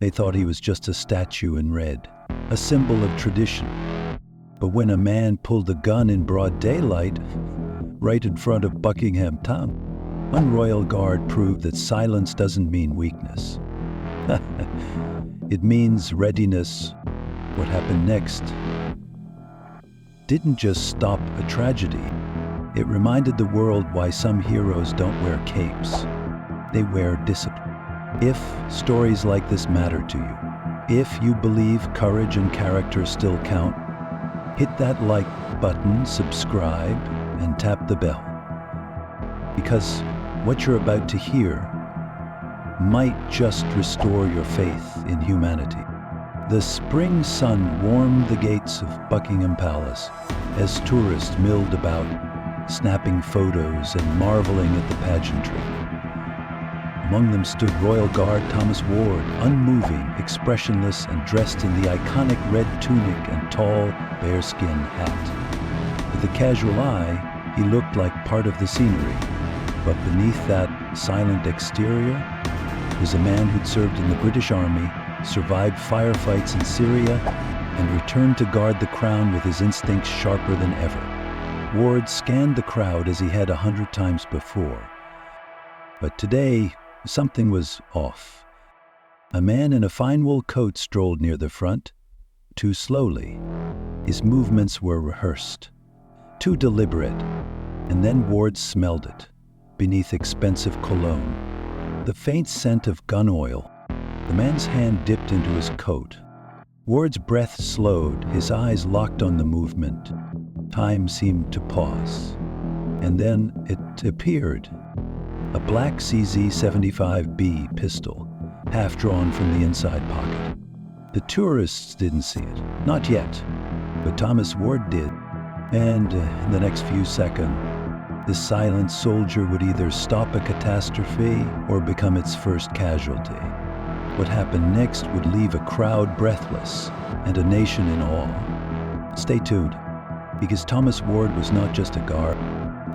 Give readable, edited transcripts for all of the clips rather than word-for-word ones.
They thought he was just a statue in red, a symbol of tradition. But when a man pulled a gun in broad daylight, right in front of Buckingham Town, one royal guard proved that silence doesn't mean weakness. It means readiness. What happened next didn't just stop a tragedy. It reminded the world why some heroes don't wear capes. They wear discipline. If stories like this matter to you, if you believe courage and character still count, hit that like button, subscribe, and tap the bell. Because what you're about to hear might just restore your faith in humanity. The spring sun warmed the gates of Buckingham Palace as tourists milled about, snapping photos and marveling at the pageantry. Among them stood Royal Guard Thomas Ward, unmoving, expressionless, and dressed in the iconic red tunic and tall bearskin hat. With a casual eye, he looked like part of the scenery, but beneath that silent exterior was a man who'd served in the British Army, survived firefights in Syria, and returned to guard the crown with his instincts sharper than ever. Ward scanned the crowd as he had 100 times before. But today, something was off. A man in a fine wool coat strolled near the front, too slowly. His movements were rehearsed, too deliberate, and then Ward smelled it, beneath expensive cologne. The faint scent of gun oil. The man's hand dipped into his coat. Ward's breath slowed, his eyes locked on the movement. Time seemed to pause. And then it appeared. A black CZ-75B pistol, half drawn from the inside pocket. The tourists didn't see it, not yet, but Thomas Ward did. And in the next few seconds, this silent soldier would either stop a catastrophe or become its first casualty. What happened next would leave a crowd breathless and a nation in awe. Stay tuned, because Thomas Ward was not just a guard.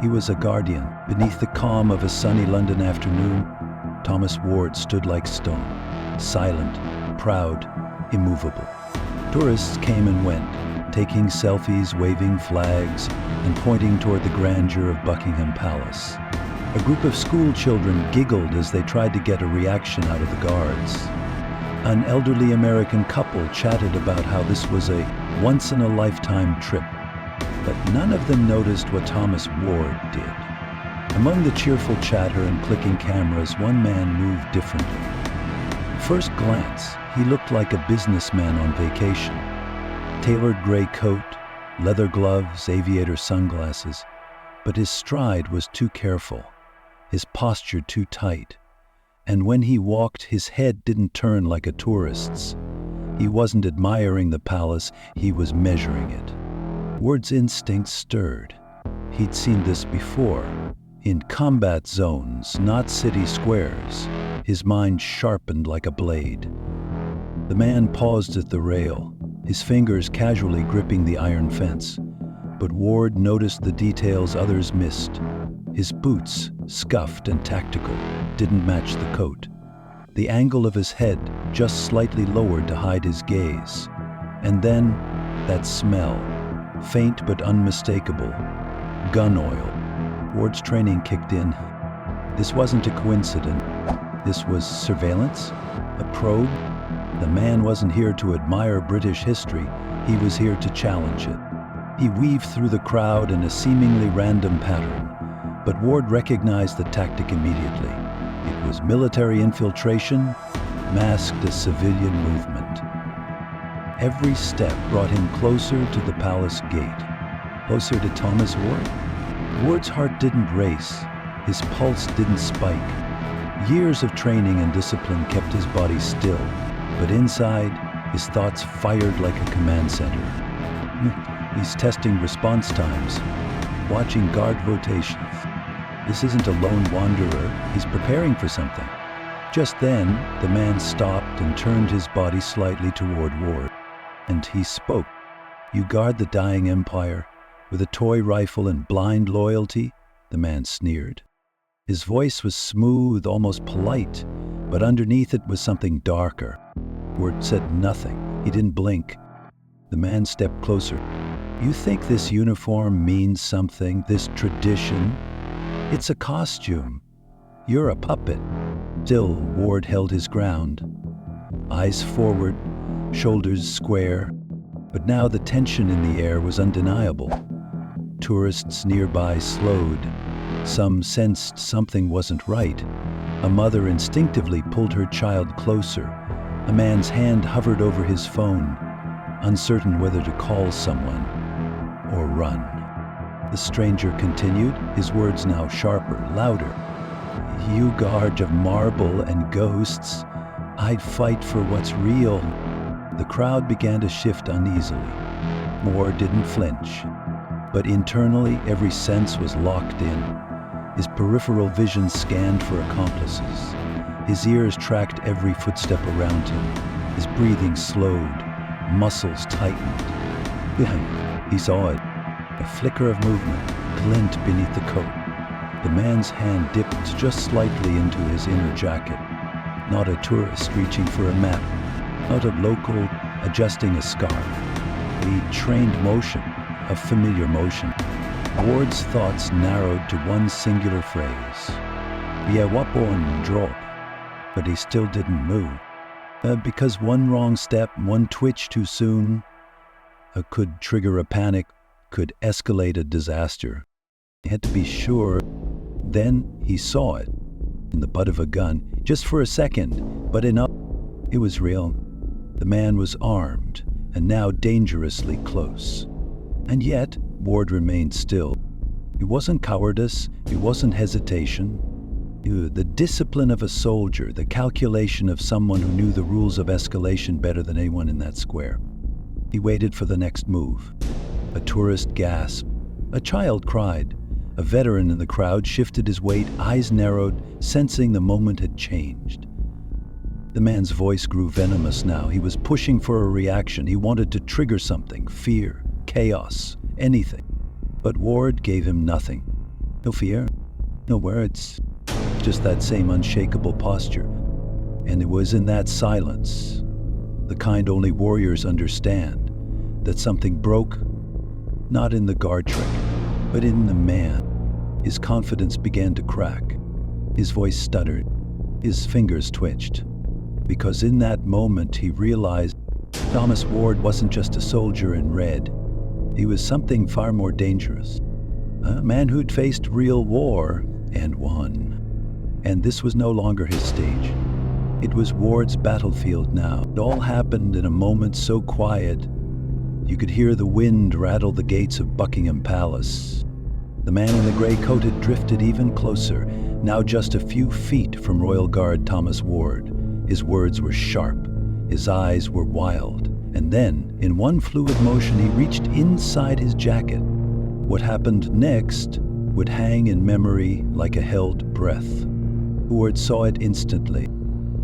He was a guardian. Beneath the calm of a sunny London afternoon, Thomas Ward stood like stone, silent, proud, immovable. Tourists came and went, taking selfies, waving flags, and pointing toward the grandeur of Buckingham Palace. A group of school children giggled as they tried to get a reaction out of the guards. An elderly American couple chatted about how this was a once-in-a-lifetime trip. But none of them noticed what Thomas Ward did. Among the cheerful chatter and clicking cameras, one man moved differently. At first glance, he looked like a businessman on vacation. Tailored gray coat, leather gloves, aviator sunglasses. But his stride was too careful, his posture too tight. And when he walked, his head didn't turn like a tourist's. He wasn't admiring the palace, he was measuring it. Ward's instincts stirred. He'd seen this before, in combat zones, not city squares. His mind sharpened like a blade. The man paused at the rail, his fingers casually gripping the iron fence. But Ward noticed the details others missed. His boots, scuffed and tactical, didn't match the coat. The angle of his head just slightly lowered to hide his gaze. And then, that smell. Faint but unmistakable. Gun oil. Ward's training kicked in. This wasn't a coincidence. This was surveillance, a probe. The man wasn't here to admire British history. He was here to challenge it. He weaved through the crowd in a seemingly random pattern. But Ward recognized the tactic immediately. It was military infiltration, masked as civilian movement. Every step brought him closer to the palace gate, closer to Thomas Ward. Ward's heart didn't race, his pulse didn't spike. Years of training and discipline kept his body still, but inside, his thoughts fired like a command center. He's testing response times, watching guard rotations. This isn't a lone wanderer, he's preparing for something. Just then, the man stopped and turned his body slightly toward Ward. And he spoke. "You guard the dying empire with a toy rifle and blind loyalty?" The man sneered. His voice was smooth, almost polite, but underneath it was something darker. Ward said nothing. He didn't blink. The man stepped closer. "You think this uniform means something, this tradition? It's a costume. You're a puppet." Still, Ward held his ground. Eyes forward, shoulders square. But now the tension in the air was undeniable. Tourists nearby slowed. Some sensed something wasn't right. A mother instinctively pulled her child closer. A man's hand hovered over his phone, uncertain whether to call someone or run. The stranger continued, his words now sharper, louder. "You guard of marble and ghosts, I'd fight for what's real." The crowd began to shift uneasily. Moore didn't flinch, but internally every sense was locked in. His peripheral vision scanned for accomplices. His ears tracked every footstep around him. His breathing slowed, muscles tightened. Behind him, he saw it. A flicker of movement, glint beneath the coat. The man's hand dipped just slightly into his inner jacket. Not a tourist reaching for a map, not a local adjusting a scarf. A trained motion, a familiar motion. Ward's thoughts narrowed to one singular phrase. "Yeah, wapon drop." But he still didn't move. Because one wrong step, one twitch too soon, could trigger a panic, could escalate a disaster. He had to be sure. Then he saw it, in the butt of a gun, just for a second, but enough. It was real. The man was armed, and now dangerously close. And yet, Ward remained still. It wasn't cowardice, it wasn't hesitation. The discipline of a soldier, the calculation of someone who knew the rules of escalation better than anyone in that square. He waited for the next move. A tourist gasped. A child cried. A veteran in the crowd shifted his weight, eyes narrowed, sensing the moment had changed. The man's voice grew venomous now. He was pushing for a reaction. He wanted to trigger something, fear, chaos, anything. But Ward gave him nothing. No fear, no words, just that same unshakable posture. And it was in that silence, the kind only warriors understand, that something broke, not in the guard trick, but in the man. His confidence began to crack. His voice stuttered. His fingers twitched. Because in that moment he realized Thomas Ward wasn't just a soldier in red. He was something far more dangerous. A man who'd faced real war and won. And this was no longer his stage. It was Ward's battlefield now. It all happened in a moment so quiet, you could hear the wind rattle the gates of Buckingham Palace. The man in the gray coat had drifted even closer, now just a few feet from Royal Guard Thomas Ward. His words were sharp, his eyes were wild, and then, in one fluid motion, he reached inside his jacket. What happened next would hang in memory like a held breath. Ward saw it instantly.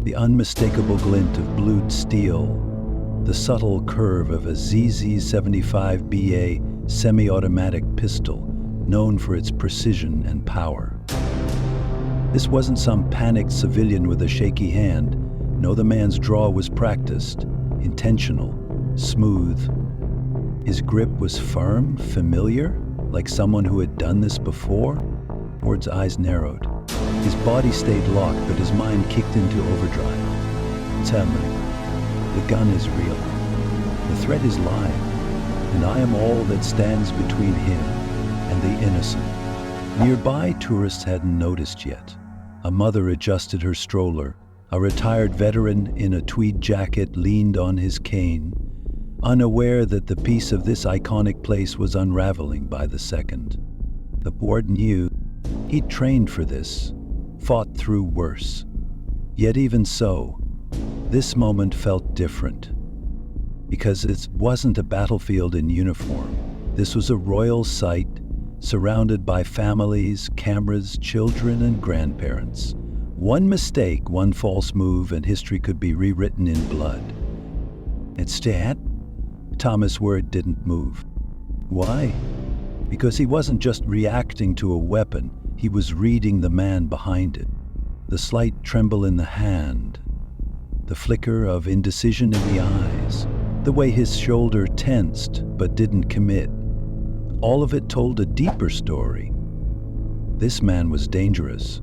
The unmistakable glint of blued steel, the subtle curve of a ZZ-75BA semi-automatic pistol, known for its precision and power. This wasn't some panicked civilian with a shaky hand. No, the man's draw was practiced, intentional, smooth. His grip was firm, familiar, like someone who had done this before. Ward's eyes narrowed. His body stayed locked, but his mind kicked into overdrive. It's happening. The gun is real. The threat is live, and I am all that stands between him and the innocent. Nearby, tourists hadn't noticed yet. A mother adjusted her stroller. A retired veteran in a tweed jacket leaned on his cane, unaware that the peace of this iconic place was unraveling by the second. The Ward knew he'd trained for this, fought through worse. Yet even so, this moment felt different. Because it wasn't a battlefield in uniform. This was a royal site, surrounded by families, cameras, children, and grandparents. One mistake, one false move, and history could be rewritten in blood. Instead, Thomas Ward didn't move. Why? Because he wasn't just reacting to a weapon, he was reading the man behind it. The slight tremble in the hand, the flicker of indecision in the eyes, the way his shoulder tensed but didn't commit. All of it told a deeper story. This man was dangerous,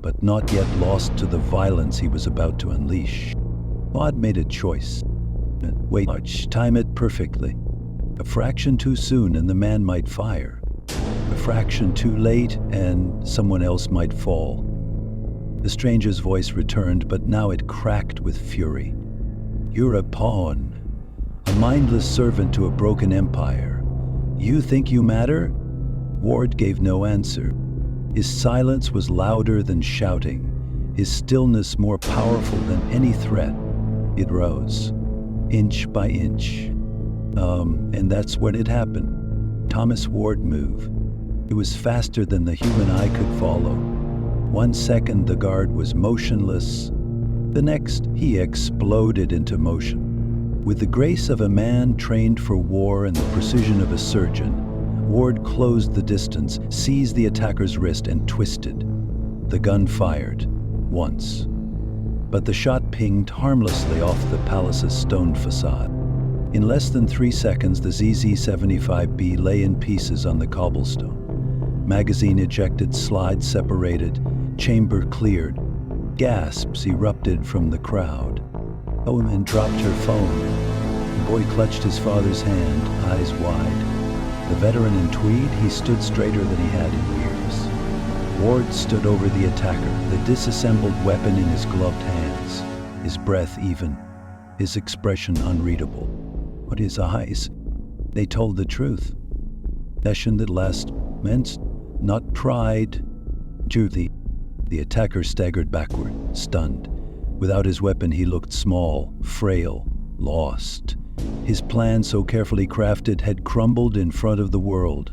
but not yet lost to the violence he was about to unleash. God made a choice. Wait, time it perfectly. A fraction too soon and the man might fire. A fraction too late and someone else might fall. The stranger's voice returned, but now it cracked with fury. You're a pawn, a mindless servant to a broken empire. You think you matter? Ward gave no answer. His silence was louder than shouting, his stillness more powerful than any threat. It rose, inch by inch. And that's when it happened. Thomas Ward moved. It was faster than the human eye could follow. 1 second the guard was motionless. The next, he exploded into motion. With the grace of a man trained for war and the precision of a surgeon, Ward closed the distance, seized the attacker's wrist, and twisted. The gun fired, once. But the shot pinged harmlessly off the palace's stone facade. In less than 3 seconds, the ZZ-75B lay in pieces on the cobblestone. Magazine ejected, slides separated, chamber cleared. Gasps erupted from the crowd. A woman dropped her phone. The boy clutched his father's hand, eyes wide. The veteran in tweed, he stood straighter than he had in years. Ward stood over the attacker, the disassembled weapon in his gloved hands, his breath even, his expression unreadable. But his eyes, they told the truth. Passion that lasts meant not pride. The attacker staggered backward, stunned. Without his weapon, he looked small, frail, lost. His plan, so carefully crafted, had crumbled in front of the world,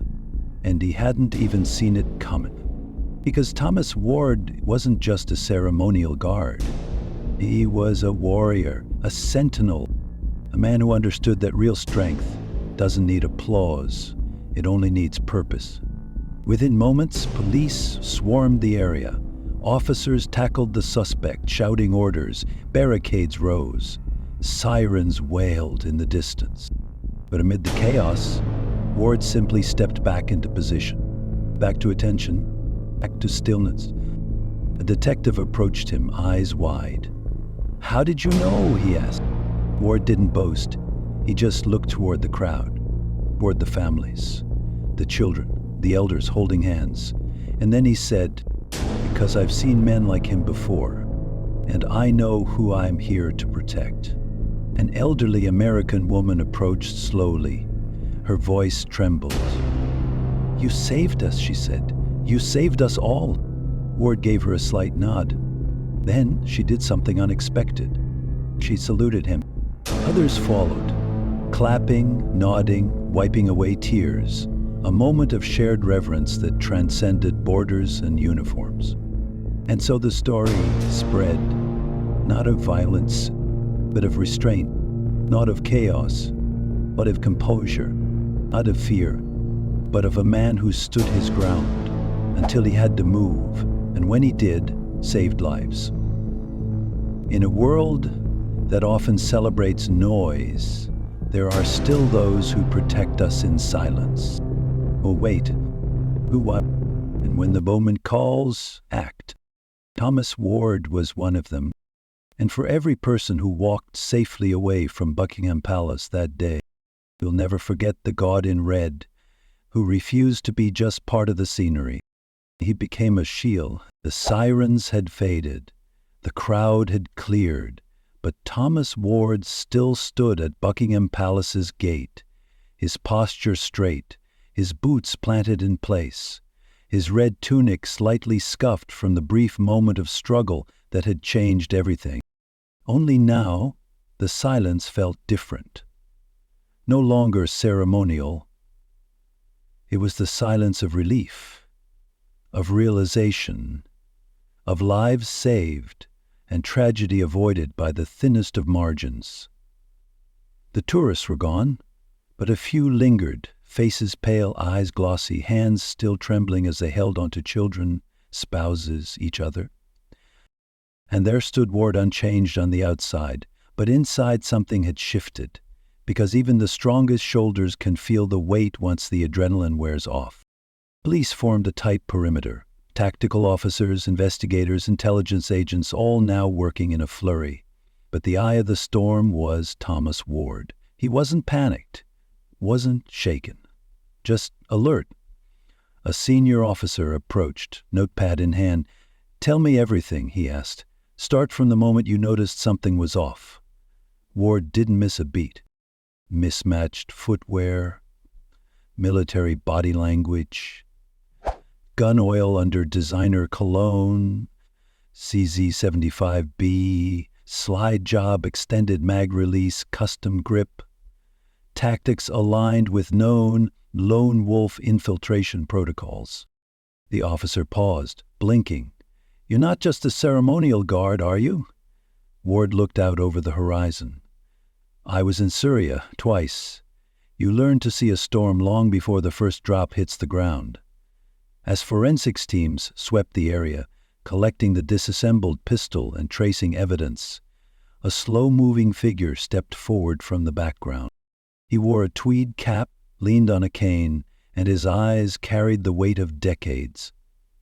and he hadn't even seen it coming. Because Thomas Ward wasn't just a ceremonial guard. He was a warrior, a sentinel, a man who understood that real strength doesn't need applause, it only needs purpose. Within moments, police swarmed the area. Officers tackled the suspect, shouting orders. Barricades rose. Sirens wailed in the distance. But amid the chaos, Ward simply stepped back into position. Back to attention, back to stillness. A detective approached him, eyes wide. "How did you know?" he asked. Ward didn't boast. He just looked toward the crowd, toward the families, the children, the elders holding hands. And then he said, "Because I've seen men like him before, and I know who I'm here to protect." An elderly American woman approached slowly. Her voice trembled. "You saved us," she said. "You saved us all." Ward gave her a slight nod. Then she did something unexpected. She saluted him. Others followed, clapping, nodding, wiping away tears. A moment of shared reverence that transcended borders and uniforms. And so the story spread, not of violence, but of restraint, not of chaos, but of composure, not of fear, but of a man who stood his ground until he had to move, and when he did, saved lives. In a world that often celebrates noise, there are still those who protect us in silence. Oh, wait, who what? And when the moment calls, act. Thomas Ward was one of them. And for every person who walked safely away from Buckingham Palace that day, you'll never forget the God in red, who refused to be just part of the scenery. He became a shield. The sirens had faded. The crowd had cleared. But Thomas Ward still stood at Buckingham Palace's gate, his posture straight, his boots planted in place, his red tunic slightly scuffed from the brief moment of struggle that had changed everything. Only now, the silence felt different. No longer ceremonial. It was the silence of relief, of realization, of lives saved and tragedy avoided by the thinnest of margins. The tourists were gone, but a few lingered, faces pale, eyes glossy, hands still trembling as they held onto children, spouses, each other. And there stood Ward unchanged on the outside, but inside something had shifted, because even the strongest shoulders can feel the weight once the adrenaline wears off. Police formed a tight perimeter. Tactical officers, investigators, intelligence agents, all now working in a flurry. But the eye of the storm was Thomas Ward. He wasn't panicked, wasn't shaken, just alert. A senior officer approached, notepad in hand. "Tell me everything," he asked. "Start from the moment you noticed something was off." Ward didn't miss a beat. Mismatched footwear, military body language, gun oil under designer cologne, CZ-75B, slide job, extended mag release, custom grip, tactics aligned with known lone wolf infiltration protocols. The officer paused, blinking. "You're not just a ceremonial guard, are you?" Ward looked out over the horizon. "I was in Syria twice. You learn to see a storm long before the first drop hits the ground." As forensics teams swept the area, collecting the disassembled pistol and tracing evidence, a slow-moving figure stepped forward from the background. He wore a tweed cap, leaned on a cane, and his eyes carried the weight of decades.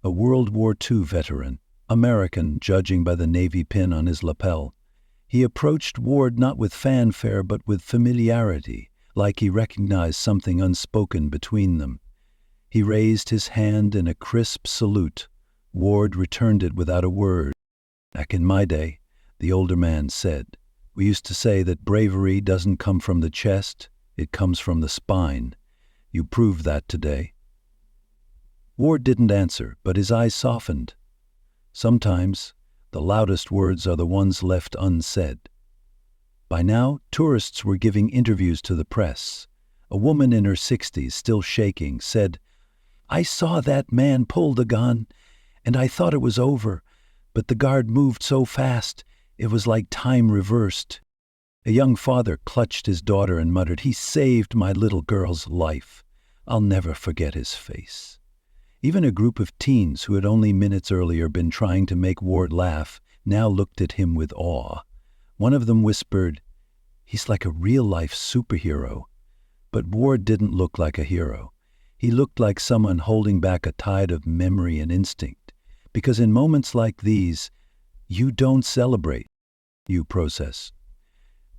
A World War II veteran, American, judging by the Navy pin on his lapel. He approached Ward not with fanfare but with familiarity, like he recognized something unspoken between them. He raised his hand in a crisp salute. Ward returned it without a word. "Back in my day," the older man said, "we used to say that bravery doesn't come from the chest, it comes from the spine. You proved that today." Ward didn't answer, but his eyes softened. Sometimes the loudest words are the ones left unsaid. By now, tourists were giving interviews to the press. A woman in her 60s, still shaking, said, "I saw that man pull the gun, and I thought it was over, but the guard moved so fast, it was like time reversed." A young father clutched his daughter and muttered, "He saved my little girl's life. I'll never forget his face." Even a group of teens who had only minutes earlier been trying to make Ward laugh now looked at him with awe. One of them whispered, "He's like a real-life superhero." But Ward didn't look like a hero. He looked like someone holding back a tide of memory and instinct. Because in moments like these, you don't celebrate, you process.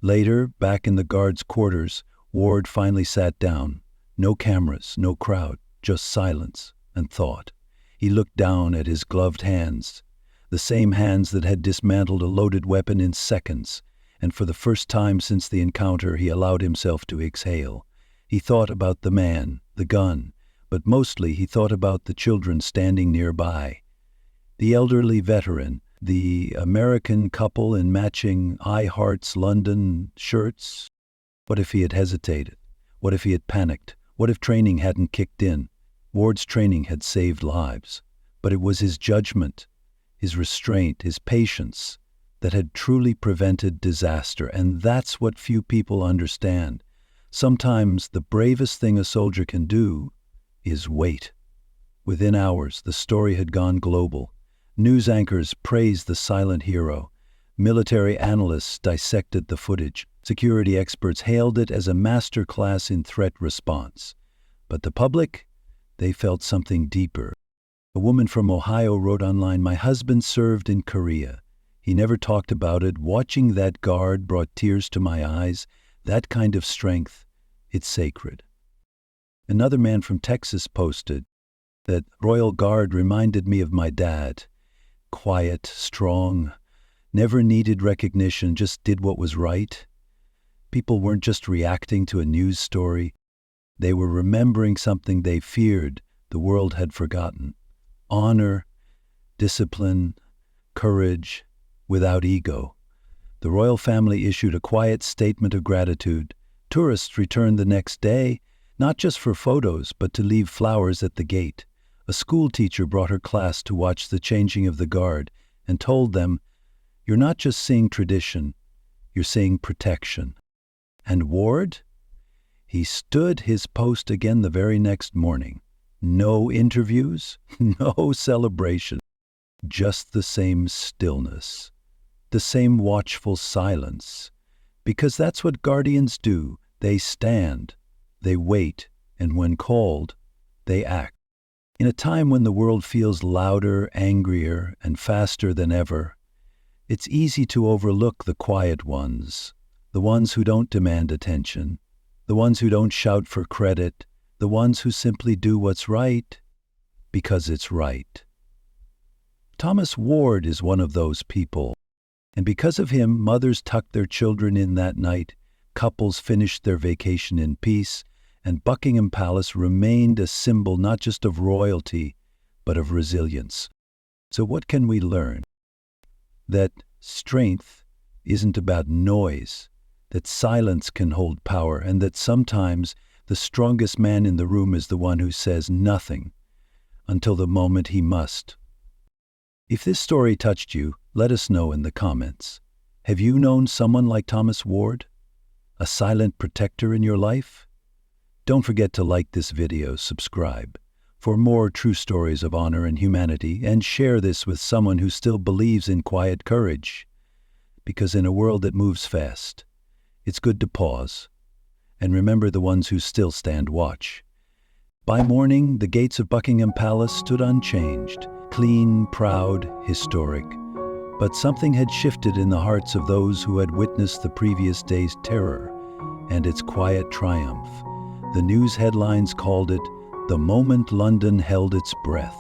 Later, back in the guards' quarters, Ward finally sat down. No cameras, no crowd, just silence and thought. He looked down at his gloved hands, the same hands that had dismantled a loaded weapon in seconds, and for the first time since the encounter he allowed himself to exhale. He thought about the man, the gun, but mostly he thought about the children standing nearby. The elderly veteran, the American couple in matching I Hearts London shirts. What if he had hesitated? What if he had panicked? What if training hadn't kicked in? Ward's training had saved lives, but it was his judgment, his restraint, his patience that had truly prevented disaster, and that's what few people understand. Sometimes the bravest thing a soldier can do is wait. Within hours, the story had gone global. News anchors praised the silent hero. Military analysts dissected the footage. Security experts hailed it as a masterclass in threat response. But the public, they felt something deeper. A woman from Ohio wrote online, "My husband served in Korea. He never talked about it. Watching that guard brought tears to my eyes. That kind of strength, it's sacred." Another man from Texas posted that Royal Guard reminded me of my dad. Quiet, strong, never needed recognition, just did what was right. People weren't just reacting to a news story. They were remembering something they feared the world had forgotten. Honor, discipline, courage, without ego. The royal family issued a quiet statement of gratitude. Tourists returned the next day, not just for photos, but to leave flowers at the gate. A school teacher brought her class to watch the changing of the guard and told them, "You're not just seeing tradition, you're seeing protection." And Ward? He stood his post again the very next morning. No interviews, no celebration, just the same stillness. the same watchful silence. Because that's what guardians do. They stand, they wait, and when called, they act. In a time when the world feels louder, angrier, and faster than ever, it's easy to overlook the quiet ones, the ones who don't demand attention, the ones who don't shout for credit, the ones who simply do what's right because it's right. Thomas Ward is one of those people, and because of him, mothers tucked their children in that night, couples finished their vacation in peace, and Buckingham Palace remained a symbol not just of royalty, but of resilience. So what can we learn? That strength isn't about noise, that silence can hold power, and that sometimes the strongest man in the room is the one who says nothing until the moment he must. If this story touched you, let us know in the comments. Have you known someone like Thomas Ward? A silent protector in your life? Don't forget to like this video, subscribe for more true stories of honor and humanity, and share this with someone who still believes in quiet courage. Because in a world that moves fast, it's good to pause and remember the ones who still stand watch. By morning, the gates of Buckingham Palace stood unchanged, clean, proud, historic. But something had shifted in the hearts of those who had witnessed the previous day's terror and its quiet triumph. The news headlines called it "The Moment London Held Its Breath."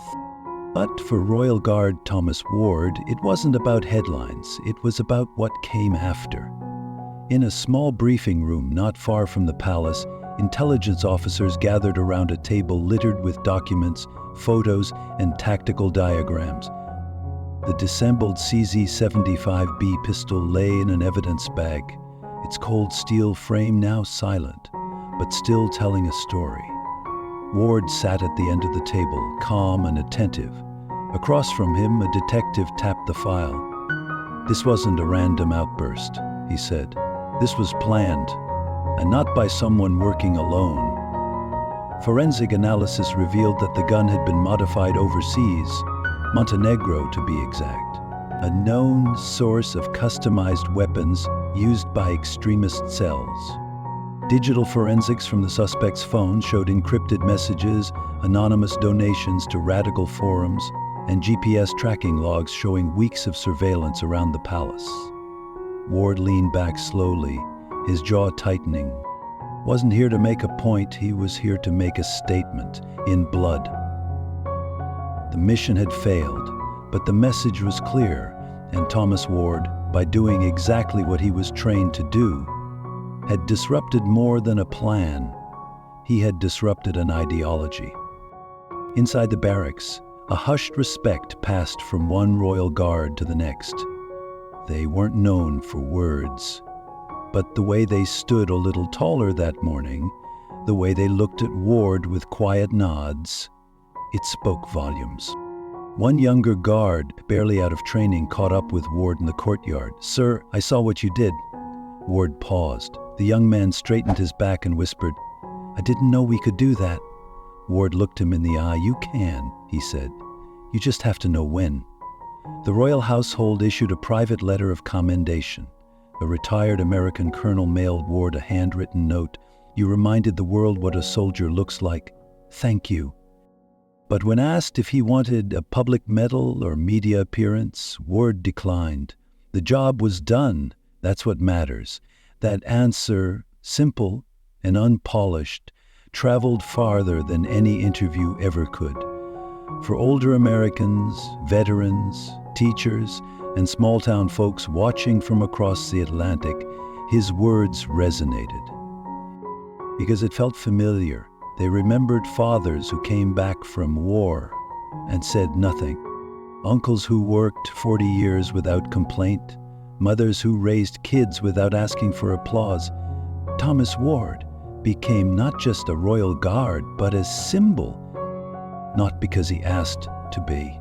But for Royal Guard Thomas Ward, it wasn't about headlines, it was about what came after. In a small briefing room not far from the palace, intelligence officers gathered around a table littered with documents, photos, and tactical diagrams. The disassembled CZ-75B pistol lay in an evidence bag, its cold steel frame now silent, but still telling a story. Ward sat at the end of the table, calm and attentive. Across from him, a detective tapped the file. "This wasn't a random outburst," he said. "This was planned, and not by someone working alone." Forensic analysis revealed that the gun had been modified overseas, Montenegro to be exact, a known source of customized weapons used by extremist cells. Digital forensics from the suspect's phone showed encrypted messages, anonymous donations to radical forums, and GPS tracking logs showing weeks of surveillance around the palace. Ward leaned back slowly, his jaw tightening. Wasn't here to make a point, he was here to make a statement, in blood. The mission had failed, but the message was clear, and Thomas Ward, by doing exactly what he was trained to do, had disrupted more than a plan. He had disrupted an ideology. Inside the barracks, a hushed respect passed from one royal guard to the next. They weren't known for words, but the way they stood a little taller that morning, the way they looked at Ward with quiet nods, it spoke volumes. One younger guard, barely out of training, caught up with Ward in the courtyard. "Sir, I saw what you did." Ward paused. The young man straightened his back and whispered, "I didn't know we could do that." Ward looked him in the eye. "You can," he said. "You just have to know when." The royal household issued a private letter of commendation. A retired American colonel mailed Ward a handwritten note. "You reminded the world what a soldier looks like. Thank you." But when asked if he wanted a public medal or media appearance, Ward declined. The job was done. That's what matters. That answer, simple and unpolished, traveled farther than any interview ever could. For older Americans, veterans, teachers, and small-town folks watching from across the Atlantic, his words resonated. Because it felt familiar. They remembered fathers who came back from war and said nothing. Uncles who worked 40 years without complaint. Mothers who raised kids without asking for applause. Thomas Ward became not just a royal guard, but a symbol. Not because he asked to be,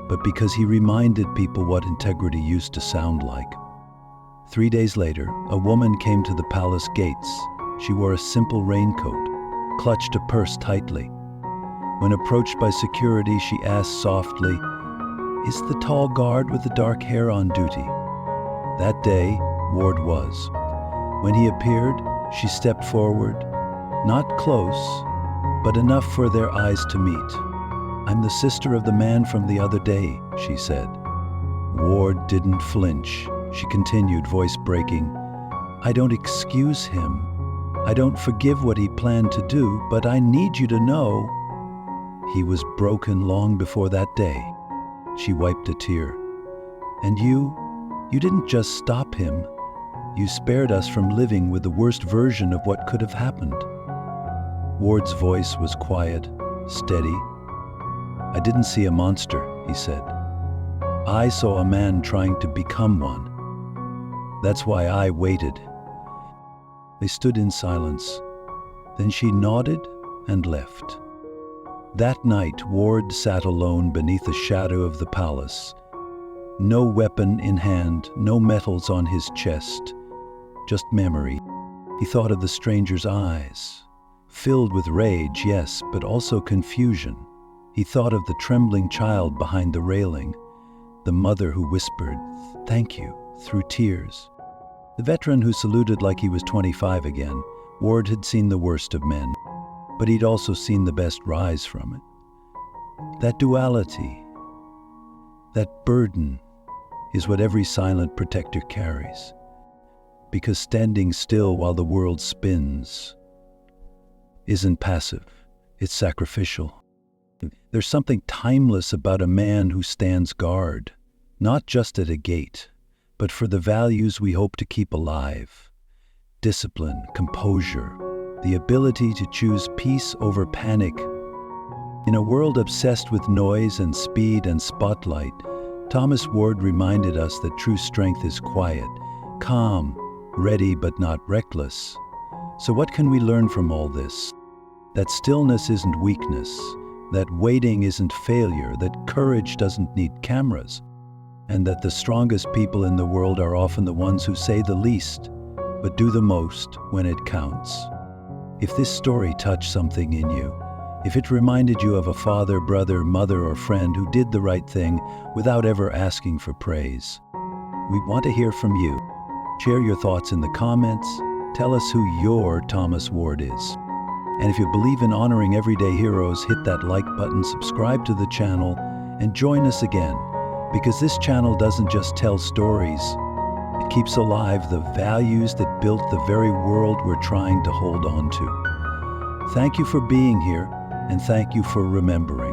but because he reminded people what integrity used to sound like. 3 days later, a woman came to the palace gates. She wore a simple raincoat, clutched a purse tightly. When approached by security, she asked softly, "Is the tall guard with the dark hair on duty?" That day, Ward was. When he appeared, she stepped forward, not close, but enough for their eyes to meet. "I'm the sister of the man from the other day," she said. Ward didn't flinch. She continued, voice breaking. "I don't excuse him. I don't forgive what he planned to do, but I need you to know he was broken long before that day." She wiped a tear. "And you didn't just stop him. You spared us from living with the worst version of what could have happened." Ward's voice was quiet, steady. "I didn't see a monster," he said. "I saw a man trying to become one. That's why I waited." They stood in silence. Then she nodded and left. That night, Ward sat alone beneath the shadow of the palace. No weapon in hand, no medals on his chest, just memory. He thought of the stranger's eyes, filled with rage, yes, but also confusion. He thought of the trembling child behind the railing, the mother who whispered, "Thank you," through tears. The veteran who saluted like he was 25 again. Ward had seen the worst of men, but he'd also seen the best rise from it. That duality, that burden, is what every silent protector carries. Because standing still while the world spins isn't passive, it's sacrificial. There's something timeless about a man who stands guard, not just at a gate, but for the values we hope to keep alive. Discipline, composure, the ability to choose peace over panic. In a world obsessed with noise and speed and spotlight, Thomas Ward reminded us that true strength is quiet, calm, ready but not reckless. So what can we learn from all this? That stillness isn't weakness, that waiting isn't failure, that courage doesn't need cameras, and that the strongest people in the world are often the ones who say the least, but do the most when it counts. If this story touched something in you, if it reminded you of a father, brother, mother, or friend who did the right thing without ever asking for praise, we want to hear from you. Share your thoughts in the comments. Tell us who your Thomas Ward is. And if you believe in honoring everyday heroes, hit that like button, subscribe to the channel, and join us again. Because this channel doesn't just tell stories, it keeps alive the values that built the very world we're trying to hold on to. Thank you for being here, and thank you for remembering.